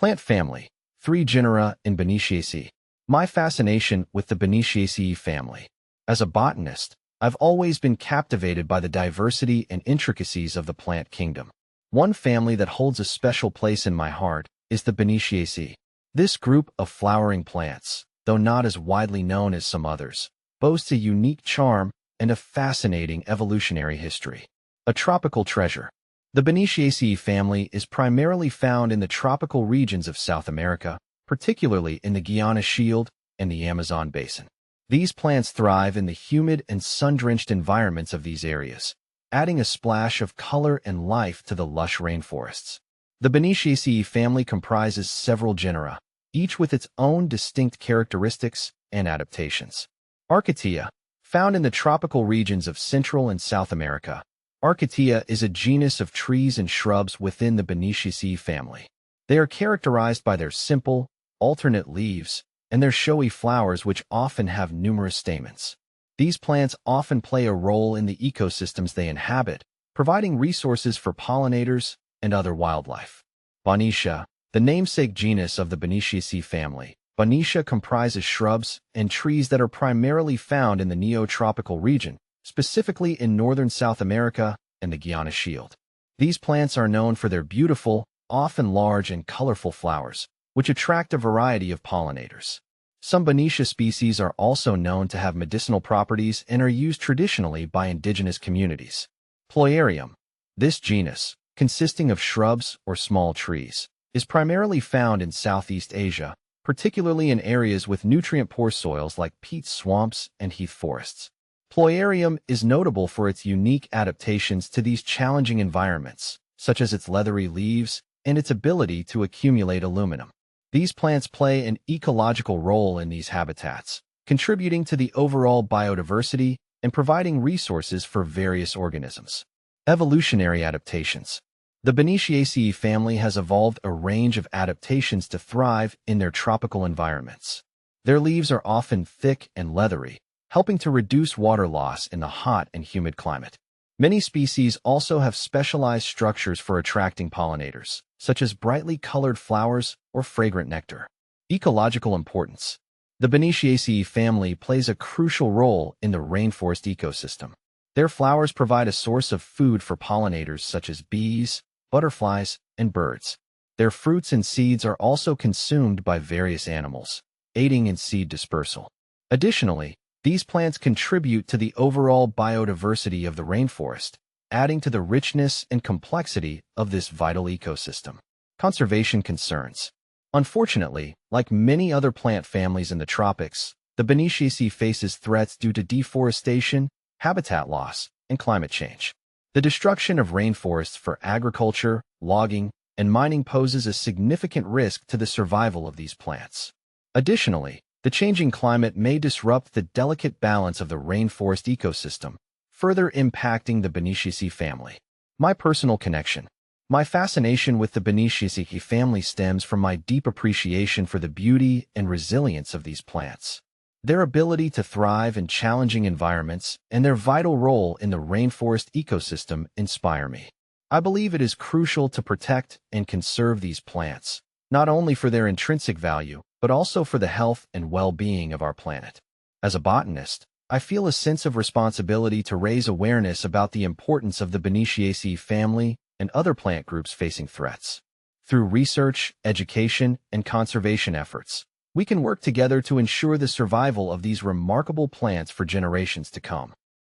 Plant family, 3 genera in Bonnetiaceae. My fascination with the Bonnetiaceae family. As a botanist, I've always been captivated by the diversity and intricacies of the plant kingdom. One family that holds a special place in my heart is the Bonnetiaceae. This group of flowering plants, though not as widely known as some others, boasts a unique charm and a fascinating evolutionary history. A tropical treasure. The Bonnetiaceae family is primarily found in the tropical regions of South America, particularly in the Guiana Shield and the Amazon basin. These plants thrive in the humid and sun-drenched environments of these areas, adding a splash of color and life to the lush rainforests. The Bonnetiaceae family comprises several genera, each with its own distinct characteristics and adaptations. Archatea, found in the tropical regions of Central and South America. Archatea is a genus of trees and shrubs within the Bonnetiaceae family. They are characterized by their simple, alternate leaves and their showy flowers, which often have numerous stamens. These plants often play a role in the ecosystems they inhabit, providing resources for pollinators and other wildlife. Bonnetiaceae, the namesake genus of the Bonnetiaceae family. Bonnetiaceae comprises shrubs and trees that are primarily found in the neotropical region, specifically in northern South America and the Guiana Shield. These plants are known for their beautiful, often large and colorful flowers, which attract a variety of pollinators. Some Bonnetiaceae species are also known to have medicinal properties and are used traditionally by indigenous communities. Pleuarium. This genus, consisting of shrubs or small trees, is primarily found in Southeast Asia, particularly in areas with nutrient-poor soils like peat swamps and heath forests. Pleuarium is notable for its unique adaptations to these challenging environments, such as its leathery leaves and its ability to accumulate aluminum. These plants play an ecological role in these habitats, contributing to the overall biodiversity and providing resources for various organisms. Evolutionary adaptations. The Bonnetiaceae family has evolved a range of adaptations to thrive in their tropical environments. Their leaves are often thick and leathery, helping to reduce water loss in the hot and humid climate. Many species also have specialized structures for attracting pollinators, such as brightly colored flowers or fragrant nectar. Ecological importance. The Bonnetiaceae family plays a crucial role in the rainforest ecosystem. Their flowers provide a source of food for pollinators such as bees, butterflies, and birds. Their fruits and seeds are also consumed by various animals, aiding in seed dispersal. Additionally, these plants contribute to the overall biodiversity of the rainforest, adding to the richness and complexity of this vital ecosystem. Conservation concerns. Unfortunately, like many other plant families in the tropics, the Bonnetiaceae faces threats due to deforestation, habitat loss, and climate change. The destruction of rainforests for agriculture, logging, and mining poses a significant risk to the survival of these plants. Additionally, the changing climate may disrupt the delicate balance of the rainforest ecosystem, further impacting the Bonnetiaceae family. My personal connection. My fascination with the Bonnetiaceae family stems from my deep appreciation for the beauty and resilience of these plants. Their ability to thrive in challenging environments and their vital role in the rainforest ecosystem inspire me. I believe it is crucial to protect and conserve these plants, not only for their intrinsic value, but also for the health and well-being of our planet. As a botanist, I feel a sense of responsibility to raise awareness about the importance of the Bonnetiaceae family and other plant groups facing threats. Through research, education, and conservation efforts, we can work together to ensure the survival of these remarkable plants for generations to come.